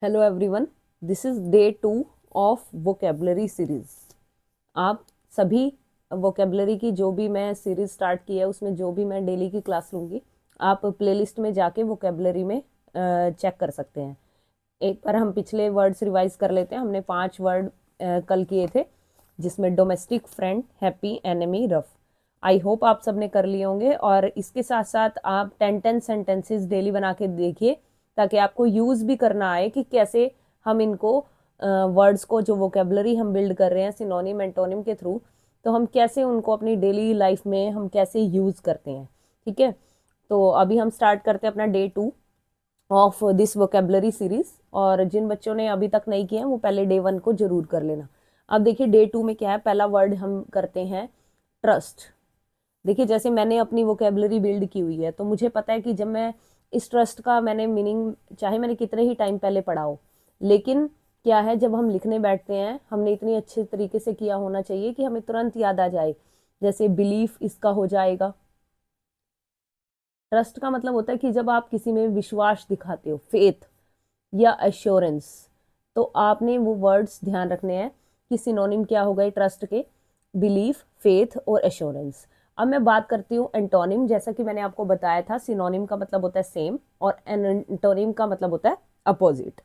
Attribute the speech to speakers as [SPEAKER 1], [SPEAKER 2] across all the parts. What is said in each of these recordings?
[SPEAKER 1] Hello everyone, this is day 2 of vocabulary series. आप सभी vocabulary की जो भी मैं सीरीज स्टार्ट की है उसमें जो भी मैं डेली की क्लास लूँगी, आप प्लेलिस्ट में जाके वोकेबलरी में चेक कर सकते हैं। एक बार हम पिछले वर्ड्स रिवाइज कर लेते हैं। हमने 5 वर्ड कल किए थे, जिसमें domestic, friend, happy, enemy, rough. I hope आप सबने कर लिए होंगे। और इसके साथ साथ आप 10 सेंटेंसेस डेली बना के देखिए, ताकि आपको यूज भी करना आए कि कैसे हम इनको वर्ड्स को, जो वोकेबलरी हम बिल्ड कर रहे हैं सिनोनिम एंटोनिम के थ्रू, तो हम कैसे उनको अपनी डेली लाइफ में हम कैसे यूज करते हैं। ठीक है, तो अभी हम स्टार्ट करते हैं अपना day 2 of this vocabulary series. और जिन बच्चों ने अभी तक नहीं किया है वो पहले डे 1 को जरूर कर लेना। अब देखिए डे 2 में क्या है। पहला वर्ड हम करते हैं ट्रस्ट। देखिए, जैसे मैंने अपनी वोकेबलरी बिल्ड की हुई है, तो मुझे पता है कि जब मैं इस ट्रस्ट का मैंने मीनिंग, चाहे मैंने कितने ही टाइम पहले पढ़ा हो, लेकिन क्या है, जब हम लिखने बैठते हैं हमने इतनी अच्छे तरीके से किया होना चाहिए कि हमें तुरंत याद आ जाए। जैसे बिलीफ इसका हो जाएगा। ट्रस्ट का मतलब होता है कि जब आप किसी में विश्वास दिखाते हो, फेथ या एश्योरेंस, तो आपने वो वर्ड्स ध्यान रखने हैं कि सिनोनिम क्या हो गए ट्रस्ट के। बिलीफ, फेथ और एश्योरेंस। अब मैं बात करती हूँ एंटोनिम। जैसा कि मैंने आपको बताया था, सिनोनिम का मतलब होता है सेम और एंटोनिम का मतलब होता है अपोजिट।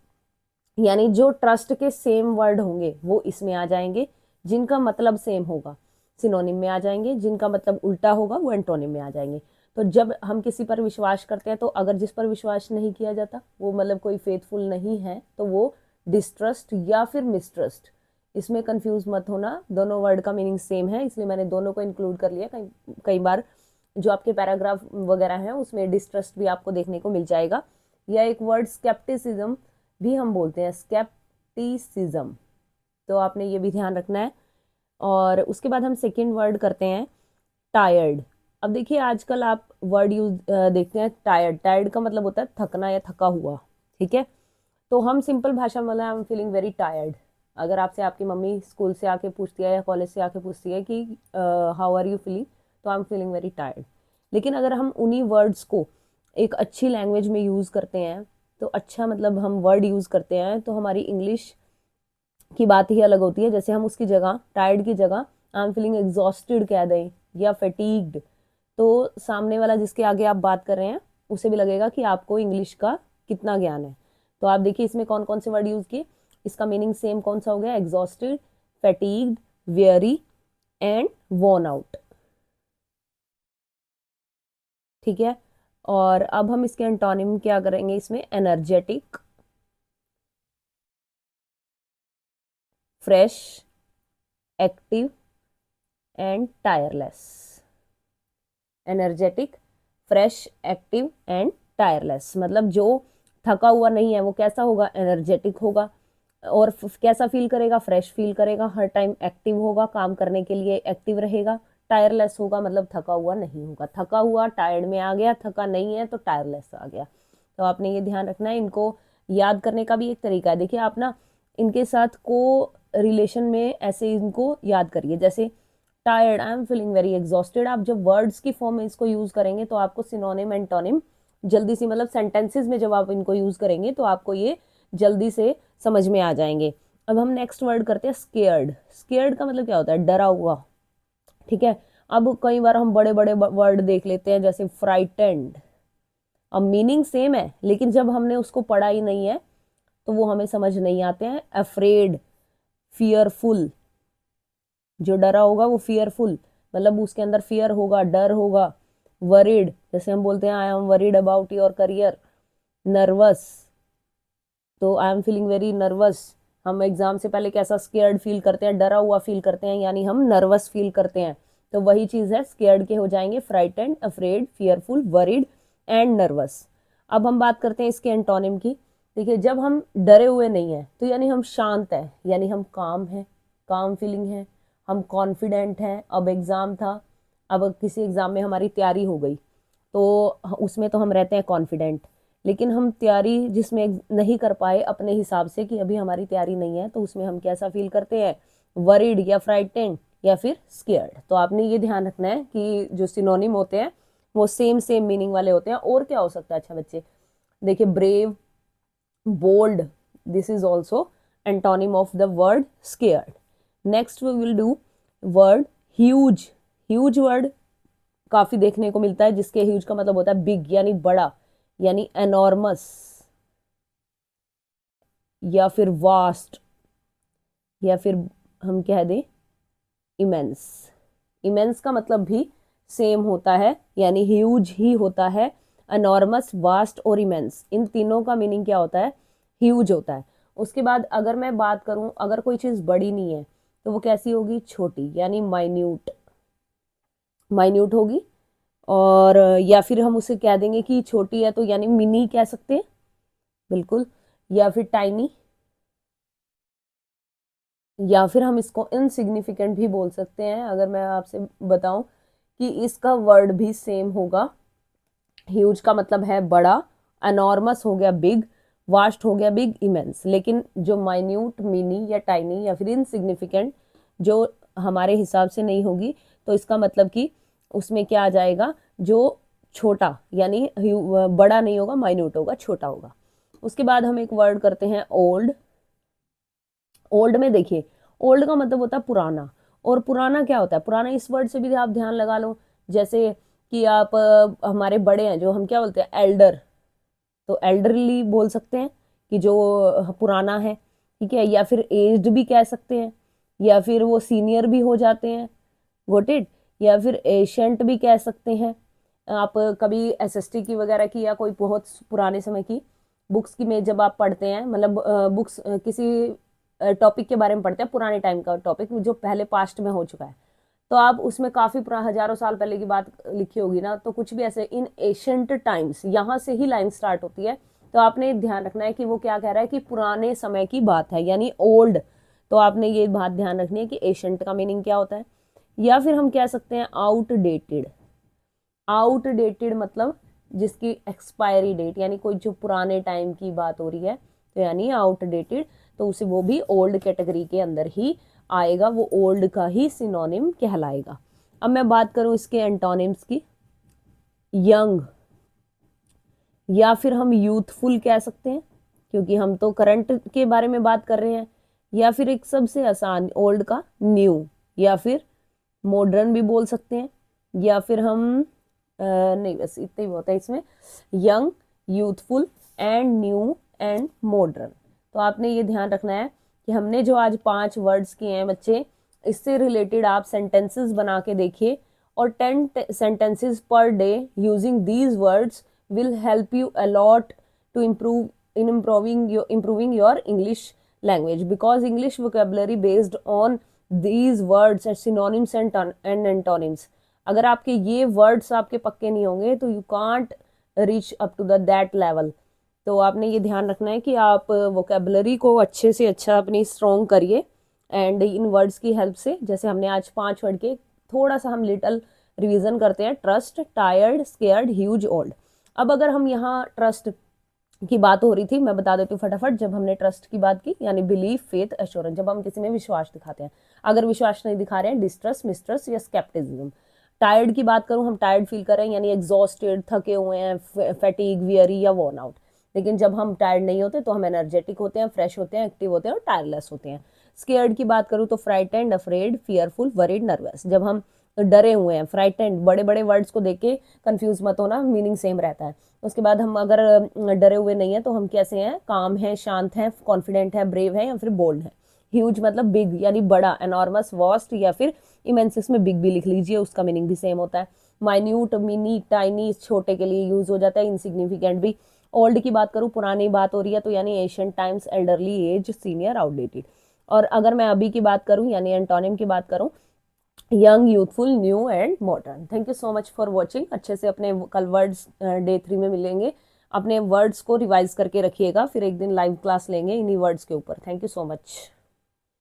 [SPEAKER 1] यानी जो ट्रस्ट के सेम वर्ड होंगे वो इसमें आ जाएंगे, जिनका मतलब सेम होगा सिनोनिम में आ जाएंगे, जिनका मतलब उल्टा होगा वो एंटोनिम में आ जाएंगे। तो जब हम किसी पर विश्वास करते हैं, तो अगर जिस पर विश्वास नहीं किया जाता वो मतलब कोई फेथफुल नहीं है, तो वो डिस्ट्रस्ट या फिर मिसट्रस्ट। इसमें कंफ्यूज मत होना, दोनों वर्ड का मीनिंग सेम है, इसलिए मैंने दोनों को इंक्लूड कर लिया। कई कई बार जो आपके पैराग्राफ वगैरह हैं उसमें डिस्ट्रस्ट भी आपको देखने को मिल जाएगा। या एक वर्ड स्केप्टिसिज्म भी हम बोलते हैं, स्केप्टिसिज्म। तो आपने ये भी ध्यान रखना है। और उसके बाद हम सेकेंड वर्ड करते हैं टायर्ड। अब देखिए, आजकल आप वर्ड यूज देखते हैं टायर्ड। टायर्ड का मतलब होता है थकना या थका हुआ। ठीक है, तो हम सिंपल भाषा में आई एम फीलिंग वेरी टायर्ड। अगर आपसे आपकी मम्मी स्कूल से आके पूछती है या कॉलेज से आके पूछती है कि हाउ आर यू फीलिंग, तो I am feeling very tired. लेकिन अगर हम उन्हीं वर्ड्स को एक अच्छी लैंग्वेज में यूज करते हैं, तो अच्छा मतलब हम वर्ड यूज करते हैं, तो हमारी इंग्लिश की बात ही अलग होती है। जैसे हम उसकी जगह, टायर्ड की जगह, आई एम फीलिंग एग्जॉस्टेड कह दें या फैटीग्ड, तो सामने वाला जिसके आगे आप बात कर रहे हैं उसे भी लगेगा कि आपको इंग्लिश का कितना ज्ञान है। तो आप देखिए इसमें कौन कौन से वर्ड यूज किए। इसका मीनिंग सेम कौन सा हो गया, exhausted, fatigued, very and worn out. ठीक है, और अब हम इसके एंटोनिम क्या करेंगे, इसमें energetic, fresh, active and tireless. Energetic, fresh, active and tireless, मतलब जो थका हुआ नहीं है वो कैसा होगा, एनर्जेटिक होगा। और कैसा फील करेगा, फ्रेश फील करेगा, हर टाइम एक्टिव होगा, काम करने के लिए एक्टिव रहेगा। टायरलेस होगा मतलब थका हुआ नहीं होगा। थका हुआ टायर्ड में आ गया, थका नहीं है तो टायरलेस आ गया। तो आपने ये ध्यान रखना है। इनको याद करने का भी एक तरीका है। देखिए आप ना इनके साथ को रिलेशन में ऐसे इनको याद करिए। जैसे tired, I am feeling very exhausted, आप जब वर्ड्स की फॉर्म में इसको यूज करेंगे तो आपको सिनोनिम एंटोनिम जल्दी सी, मतलब सेंटेंसेस में जब आप इनको यूज करेंगे तो आपको ये जल्दी से समझ में आ जाएंगे। अब हम नेक्स्ट वर्ड करते हैं स्केयर्ड। स्केयर्ड का मतलब क्या होता है, डरा हुआ। ठीक है, अब कई बार हम बड़े बड़े वर्ड देख लेते हैं, जैसे फ्राइटेंड। अब मीनिंग सेम है, लेकिन जब हमने उसको पढ़ा ही नहीं है तो वो हमें समझ नहीं आते हैं। अफ्रेड, फियरफुल, जो डरा होगा वो फियरफुल, मतलब उसके अंदर फियर होगा, डर होगा। वरीड, जैसे हम बोलते हैं I am worried about your career. Nervous, तो I am feeling very nervous. हम एग्जाम से पहले कैसा स्केयर्ड फील करते हैं, डरा हुआ फील करते हैं, यानी हम नर्वस फील करते हैं। तो वही चीज है, स्केयर्ड के हो जाएंगे frightened, afraid, fearful, worried and nervous. अब हम बात करते हैं इसके एंटोनिम की। देखिए, जब हम डरे हुए नहीं है तो यानी हम शांत है, यानी हम काम है, काम फीलिंग है। हम कॉन्फिडेंट हैं। अब एग्जाम था, अब किसी एग्जाम में हमारी तैयारी हो गई, तो उसमें तो हम रहते हैं कॉन्फिडेंट। लेकिन हम तैयारी जिसमें नहीं कर पाए अपने हिसाब से, कि अभी हमारी तैयारी नहीं है, तो उसमें हम कैसा फील करते हैं, वरीड या फ्राइटेंड या फिर स्केयर्ड। तो आपने ये ध्यान रखना है कि जो सिनोनिम होते हैं वो सेम सेम मीनिंग वाले होते हैं। और क्या हो सकता है अच्छा बच्चे, देखिए brave, bold, this is also antonym of the word scared. Next we will do word huge. huge word काफी देखने को मिलता है, जिसके ह्यूज का मतलब होता है बिग यानी बड़ा, यानी एनॉर्मस या फिर वास्ट, या फिर हम कह दें इमेंस। इमेंस का मतलब भी सेम होता है, यानी ह्यूज ही होता है। एनॉर्मस, वास्ट और इमेंस, इन तीनों का मीनिंग क्या होता है? ह्यूज होता है। उसके बाद अगर मैं बात करूं, अगर कोई चीज बड़ी नहीं है तो वो कैसी होगी? छोटी, यानी माइन्यूट, माइन्यूट होगी। और या फिर हम उसे कह देंगे कि छोटी है तो यानी मिनी कह सकते हैं, बिल्कुल। या फिर टाइनी, या फिर हम इसको इनसिग्निफिकेंट भी बोल सकते हैं। अगर मैं आपसे बताऊं कि इसका वर्ड भी सेम होगा। ह्यूज का मतलब है बड़ा, एनॉर्मस हो गया बिग, वास्ट हो गया बिग, इमेंस। लेकिन जो माइन्यूट, मिनी या टाइनी या फिर इनसिग्निफिकेंट जो हमारे हिसाब से नहीं होगी, तो इसका मतलब कि उसमें क्या आ जाएगा? जो छोटा, यानी बड़ा नहीं होगा, माइन्यूट होगा, छोटा होगा। उसके बाद हम एक वर्ड करते हैं ओल्ड। ओल्ड में देखिए, ओल्ड का मतलब होता है पुराना। और पुराना क्या होता है? पुराना इस वर्ड से भी आप ध्यान लगा लो, जैसे कि आप हमारे बड़े हैं जो हम क्या बोलते हैं? एल्डर। तो एल्डरली बोल सकते हैं कि जो पुराना है, ठीक है। या फिर एज्ड भी कह सकते हैं, या फिर वो सीनियर भी हो जाते हैं, गोट इट। या फिर एशियंट भी कह सकते हैं। आप कभी एसएसटी की वगैरह की या कोई बहुत पुराने समय की बुक्स की में जब आप पढ़ते हैं, मतलब बुक्स किसी टॉपिक के बारे में पढ़ते हैं, पुराने टाइम का टॉपिक जो पहले पास्ट में हो चुका है, तो आप उसमें काफी पुराना, हजारों साल पहले की बात लिखी होगी ना, तो कुछ भी ऐसे इन एशियंट टाइम्स, यहाँ से ही लाइन स्टार्ट होती है। तो आपने ध्यान रखना है कि वो क्या कह रहा है कि पुराने समय की बात है, यानी ओल्ड। तो आपने ये बात ध्यान रखनी है कि एशियंट का मीनिंग क्या होता है। या फिर हम कह सकते हैं आउटडेटेड। आउटडेटेड मतलब जिसकी एक्सपायरी डेट, यानी कोई जो पुराने टाइम की बात हो रही है, तो यानी आउटडेटेड, तो उसे वो भी ओल्ड कैटेगरी के अंदर ही आएगा, वो ओल्ड का ही सिनोनिम कहलाएगा। अब मैं बात करूं इसके एंटोनिम्स की। यंग, या फिर हम यूथफुल कह सकते हैं, क्योंकि हम तो करंट के बारे में बात कर रहे हैं। या फिर एक सबसे आसान ओल्ड का न्यू, या फिर मॉडर्न भी बोल सकते हैं। या फिर हम नहीं, बस इतना ही होता है इसमें, young, youthful and new and modern. तो आपने ये ध्यान रखना है कि हमने जो आज 5 वर्ड्स किए हैं बच्चे, इससे रिलेटेड आप सेंटेंसेस बना के देखिए, और 10 sentences per day using these words will help you a lot to improve in improving your English language, because English vocabulary based on these words and synonyms and antonyms. अगर आपके ये words आपके पक्के नहीं होंगे तो you can't reach up to that level. तो आपने ये ध्यान रखना है कि आप वोकेबलरी को अच्छे से अच्छा अपनी स्ट्रॉन्ग करिए, एंड इन वर्ड्स की हेल्प से, जैसे हमने आज 5 वर्ड के थोड़ा सा हम लिटल रिवीजन करते हैं। Trust, tired, scared, huge, old. अब अगर हम यहाँ ट्रस्ट की बात हो रही थी, मैं बता देती हूँ फटाफट। जब हमने ट्रस्ट की बात की, यानी बिलीफ, फेथ, एश्योरेंस, जब हम किसी में विश्वास दिखाते हैं। अगर विश्वास नहीं दिखा रहे हैं, डिस्ट्रस्ट, मिसट्रस्ट या स्केप्टिसिज्म। टायर्ड की बात करूं, हम टायर्ड फील कर रहे हैं, यानी एग्जॉस्टेड, थके हुए हैं, फैटिग, वियरी या वॉर्न आउट। लेकिन जब हम टायर्ड नहीं होते तो हम एनर्जेटिक होते हैं, फ्रेश होते हैं, एक्टिव होते हैं और टायरलेस होते हैं। स्केयर्ड की बात करूं तो frightened, afraid, fearful, worried, nervous. जब हम डरे हुए हैं, फ्राइटेंड, बड़े बड़े वर्ड्स को देख के कंफ्यूज मत होना, मीनिंग सेम रहता है। उसके बाद हम अगर डरे हुए नहीं है तो हम कैसे हैं? काम है, शांत है, कॉन्फिडेंट है, ब्रेव है या फिर बोल्ड है। ह्यूज मतलब बिग यानी बड़ा, एनॉर्मस, वास्ट या फिर इमेंसिस में बिग भी लिख लीजिए, उसका मीनिंग भी सेम होता है। माइन्यूट, मिनी, टाइनी छोटे के लिए यूज हो जाता है, इनसिग्निफिकेंट भी। ओल्ड की बात करूं, पुरानी बात हो रही है तो यानी ancient times, elderly, age, senior, outdated. और अगर मैं अभी की बात करूं यानी एंटोनिम की बात करूं, young, youthful, new and modern. Thank you so much for watching. अच्छे से अपने कल वर्ड्स डे 3 में मिलेंगे। अपने वर्ड्स को रिवाइज करके रखिएगा, फिर एक दिन लाइव क्लास लेंगे इन्हीं वर्ड्स के ऊपर। Thank you so much.